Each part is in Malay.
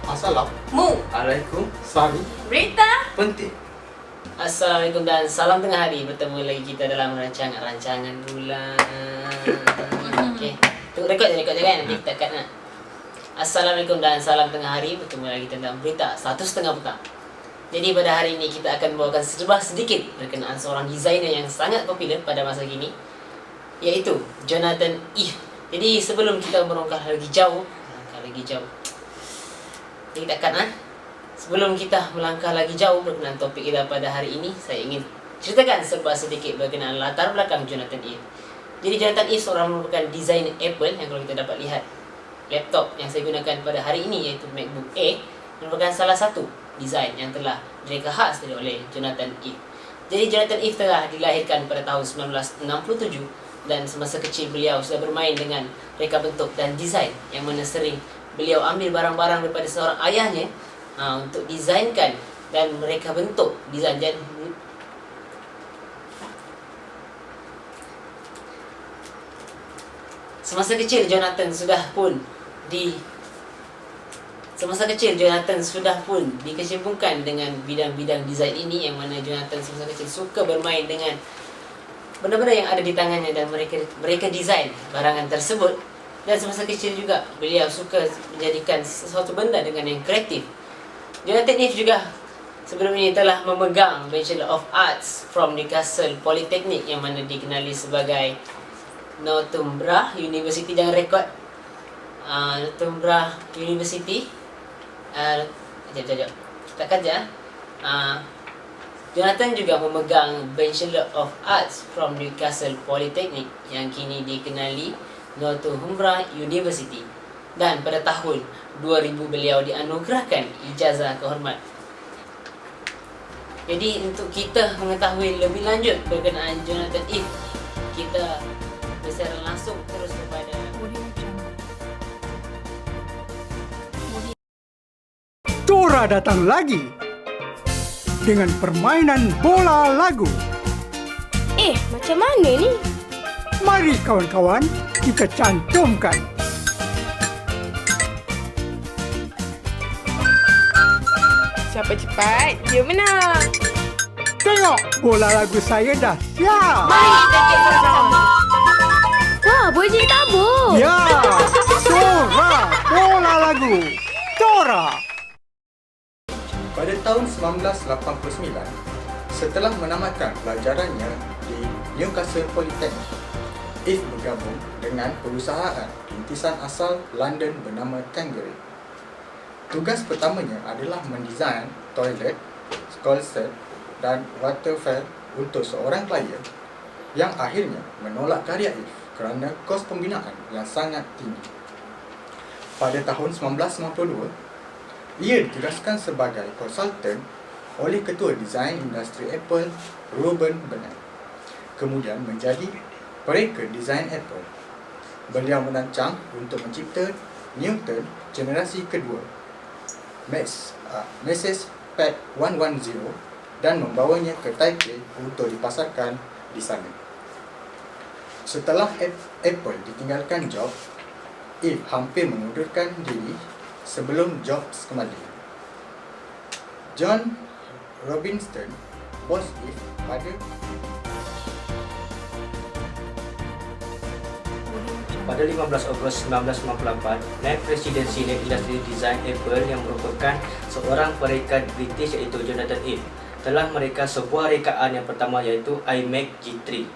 Assalamualaikum. Sari. Rita. Penting. Assalamualaikum dan salam tengah hari. Bertemu lagi kita dalam rancangan bulan. Okey. Tu rekod je kan. Nanti kita cut nak. Assalamualaikum dan salam tengah hari. Bertemu lagi tentang berita 1:30 petang. Jadi pada hari ini kita akan membawakan sedikit berkenaan seorang designer yang sangat popular pada masa kini, iaitu Jonathan Ive. Jadi sebelum kita melangkah lagi jauh, kita akan sebelum kita melangkah lagi jauh berkenaan topik kita pada hari ini, saya ingin ceritakan sedikit berkenaan latar belakang Jonathan Ive. Jadi Jonathan Ive seorang merupakan desainer Apple yang kalau kita dapat lihat laptop yang saya gunakan pada hari ini iaitu MacBook Air merupakan salah satu desain yang telah direka khas oleh Jonathan Ive. Jadi Jonathan Ive telah dilahirkan pada tahun 1967 dan semasa kecil beliau sudah bermain dengan reka bentuk dan desain yang mana sering beliau ambil barang-barang daripada seorang ayahnya untuk desainkan dan mereka bentuk desain. Dan semasa kecil Jonathan sudah pun dikecimpungkan dengan bidang-bidang desain ini, yang mana Jonathan semasa kecil suka bermain dengan benda-benda yang ada di tangannya dan mereka desain barangan tersebut. Dan semasa kecil juga beliau suka menjadikan sesuatu benda dengan yang kreatif. Jonathan Ive juga sebelum ini telah memegang Bachelor of Arts from Newcastle Polytechnic yang mana dikenali sebagai Northumbria University. Jangan rekod Northumbria University. Jonathan juga memegang Bachelor of Arts from Newcastle Polytechnic yang kini dikenali Northumbria University. Dan pada tahun 2000 beliau dianugerahkan ijazah kehormat. Jadi untuk kita mengetahui lebih lanjut berkenaan Jonathan Ive, kita bersara langsung terus kepada Tora datang lagi dengan permainan bola lagu. Macam mana ni? Mari kawan-kawan, kita cantumkan. Siapa cepat, dia menang. Tengok, bola lagu saya dah siap. Mari kita cek sama-sama. Wah, boleh jadi tabung. Ya, Tora, bola lagu. Tora. Pada tahun 1989, setelah menamatkan pelajarannya di Newcastle Polytechnic, Ive bergabung dengan perusahaan rintisan asal London bernama Tangerine. Tugas pertamanya adalah mendesain toilet, closet dan waterfall untuk seorang klien yang akhirnya menolak karya Ive kerana kos pembinaan yang sangat tinggi. Pada tahun 1992, ia ditugaskan sebagai konsultan oleh Ketua Desain Industri Apple, Ruben Bennett. Kemudian menjadi pereka desain Apple. Beliau merancang untuk mencipta Newton generasi kedua, Mrs. Pad 110, dan membawanya ke Taipei untuk dipasarkan di sana. Setelah Apple ditinggalkan Jobs, Ive hampir mengundurkan diri sebelum Jobs kembali. John Robinson, bos Ive Pada 15 Ogos 1998, naib presidensi naib industri desain Apple yang merupakan seorang pereka British iaitu Jonathan Ive telah mereka sebuah rekaan yang pertama iaitu iMac G3.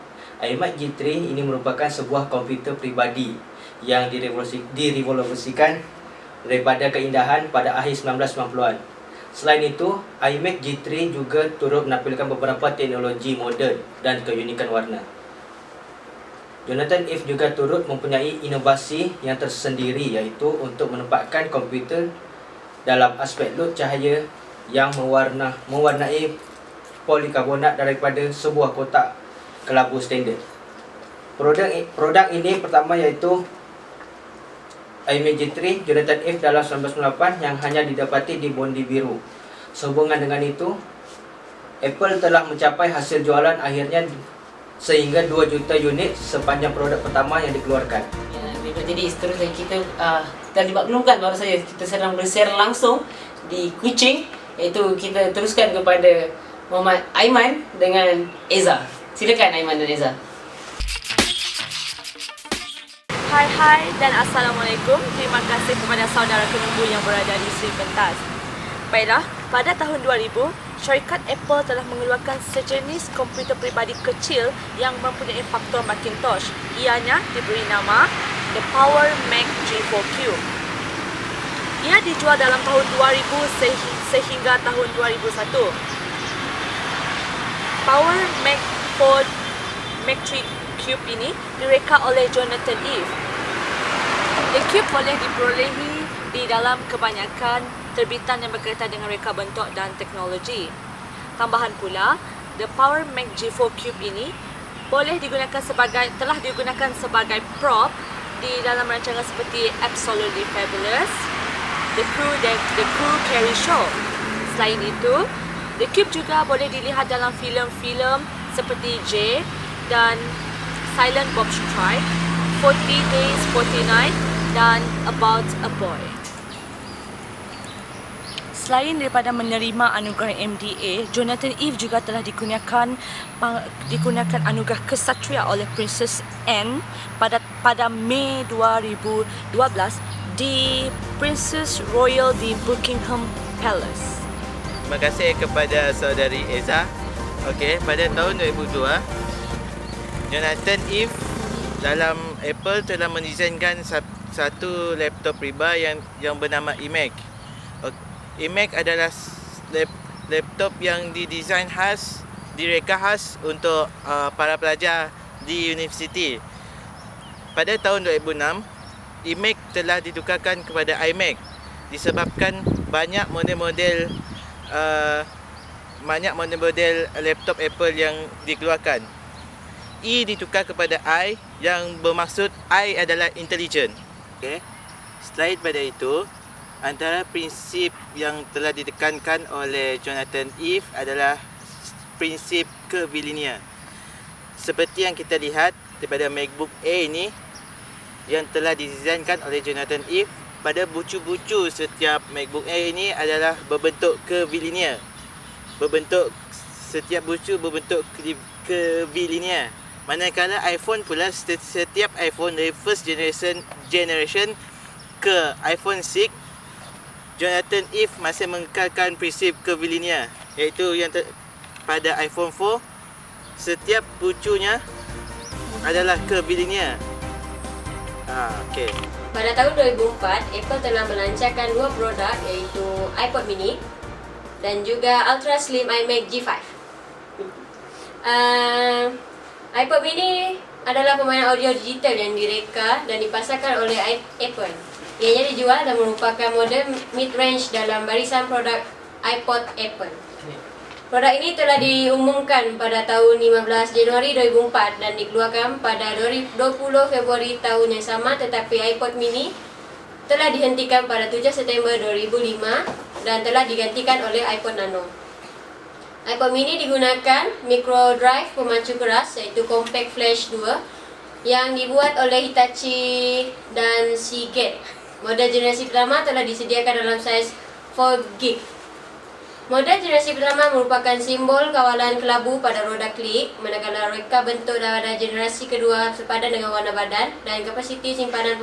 iMac G3 ini merupakan sebuah komputer peribadi yang direvolusikan daripada keindahan pada akhir 1990-an. Selain itu, iMac G3 juga turut menampilkan beberapa teknologi moden dan keunikan warna. Jonathan Ive juga turut mempunyai inovasi yang tersendiri iaitu untuk menempatkan komputer dalam aspek load cahaya yang mewarnai polikarbonat daripada sebuah kotak kelabu standard. Produk ini pertama iaitu iMac G3 Jonathan Ive dalam 1998 yang hanya didapati di Bondi Biru. Sehubungan dengan itu, Apple telah mencapai hasil jualan akhirnya sehingga 2 juta unit sepanjang produk pertama yang dikeluarkan. Terima Jadi seterusnya kita telah dimaklumkan baru saja kita sedang bersiaran langsung di Kuching, iaitu kita teruskan kepada Muhammad Aiman dengan Eza. Silakan Aiman dan Eza. Hai dan Assalamualaikum. Terima kasih kepada saudara penunggu yang berada di seri pentas. Baiklah, pada tahun 2000, syarikat Apple telah mengeluarkan sejenis komputer peribadi kecil yang mempunyai faktor Macintosh. Ianya diberi nama The Power Mac G4 Cube. Ia dijual dalam tahun 2000 sehingga tahun 2001. Power Mac 4 Mac 3 Cube ini direka oleh Jonathan Ive. The Cube boleh diperolehi di dalam kebanyakan terbitan yang berkaitan dengan reka bentuk dan teknologi. Tambahan pula, The Power Mac G4 Cube ini telah digunakan sebagai prop di dalam rancangan seperti Absolutely Fabulous, The Crew Carrie Show. Selain itu, The Cube juga boleh dilihat dalam filem-filem seperti J dan Silent Bob Strike, 40 Days, 40 Nights dan About a Boy. Selain daripada menerima anugerah MDA, Jonathan Ive juga telah dikurniakan anugerah Kesatria oleh Princess Anne pada Mei 2012 di Princess Royal di Buckingham Palace. Terima kasih kepada saudari Eza. Okey, pada tahun 2002, Jonathan Ive dalam Apple telah mendesainkan satu laptop riba yang bernama iMac. iMac adalah laptop yang didesain khas, direka khas untuk para pelajar di universiti. Pada tahun 2006, iMac telah ditukarkan kepada iMac disebabkan banyak model-model laptop Apple yang dikeluarkan. E ditukar kepada I yang bermaksud I adalah intelligent. Okay. Selain pada itu, antara prinsip yang telah ditekankan oleh Jonathan Ive adalah prinsip curvilinear. Seperti yang kita lihat daripada MacBook Air ini yang telah didesainkan oleh Jonathan Ive, pada bucu-bucu setiap MacBook Air ini adalah berbentuk curvilinear. Setiap bucu berbentuk curvilinear. Manakala iPhone pula, setiap iPhone dari first generation ke iPhone 6, Jonathan Ive masih mengekalkan prinsip curvilinear, iaitu yang pada iPhone 4 setiap bucunya adalah curvilinear. Okey. Pada tahun 2004, Apple telah melancarkan dua produk, iaitu iPod mini dan juga Ultra Slim iMac G5. iPod mini adalah permainan audio digital yang direka dan dipasarkan oleh Apple. Ianya dijual dan merupakan model mid-range dalam barisan produk iPod Apple. Produk ini telah diumumkan pada tahun 15 Januari 2004 dan dikeluarkan pada 20 Februari tahun yang sama, tetapi iPod mini telah dihentikan pada 7 September 2005 dan telah digantikan oleh iPod Nano. iPod mini digunakan micro drive pemacu keras, iaitu Compact Flash 2 yang dibuat oleh Hitachi dan Seagate. Model generasi pertama telah disediakan dalam saiz 4GB. Model generasi pertama merupakan simbol kawalan kelabu pada roda klik, manakala reka bentuk pada generasi kedua sepadan dengan warna badan dan kapasiti simpanan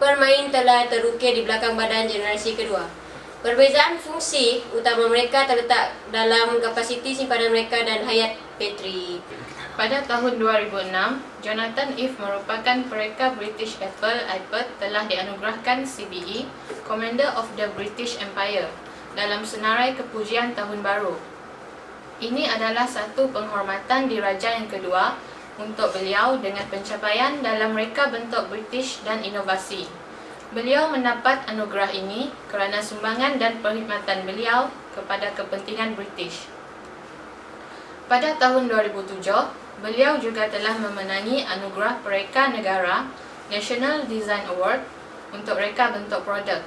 permain telah terukir di belakang badan generasi kedua. Perbezaan fungsi utama mereka terletak dalam kapasiti simpanan mereka dan hayat bateri. Pada tahun 2006, Jonathan Ive merupakan pereka British Apple iPod telah dianugerahkan CBE, Commander of the British Empire, dalam senarai kepujian Tahun Baru. Ini adalah satu penghormatan diraja yang kedua untuk beliau dengan pencapaian dalam reka bentuk British dan inovasi. Beliau mendapat anugerah ini kerana sumbangan dan perkhidmatan beliau kepada kepentingan British. Pada tahun 2007, beliau juga telah memenangi anugerah Pereka Negara National Design Award untuk reka bentuk produk.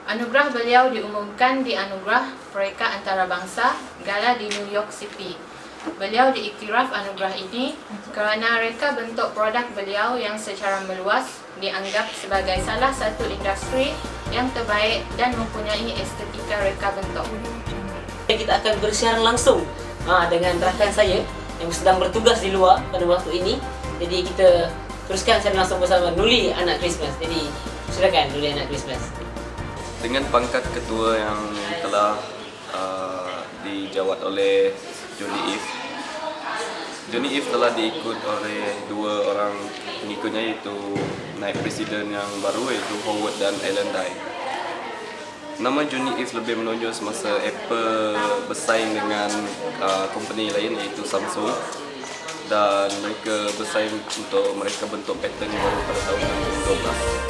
Anugerah beliau diumumkan di Anugerah Pereka Antarabangsa Gala di New York City. Beliau diiktiraf anugerah ini kerana reka bentuk produk beliau yang secara meluas dianggap sebagai salah satu industri yang terbaik dan mempunyai estetika reka bentuk. Kita akan bersiaran langsung dengan rakan saya yang sedang bertugas di luar pada waktu ini. Jadi kita teruskan siaran langsung bersama Nuli Anak Christmas. Jadi silakan Nuli Anak Christmas. Dengan pangkat ketua yang telah dijawat oleh Johnny Eve. Johnny Eve telah diikut oleh dua orang pengikutnya, iaitu naib presiden yang baru, iaitu Howard dan Alan Dye. Nama Johnny Eve lebih menonjol semasa Apple bersaing dengan company lain, iaitu Samsung, dan mereka bersaing untuk mereka bentuk pattern baru pada tahun 2012.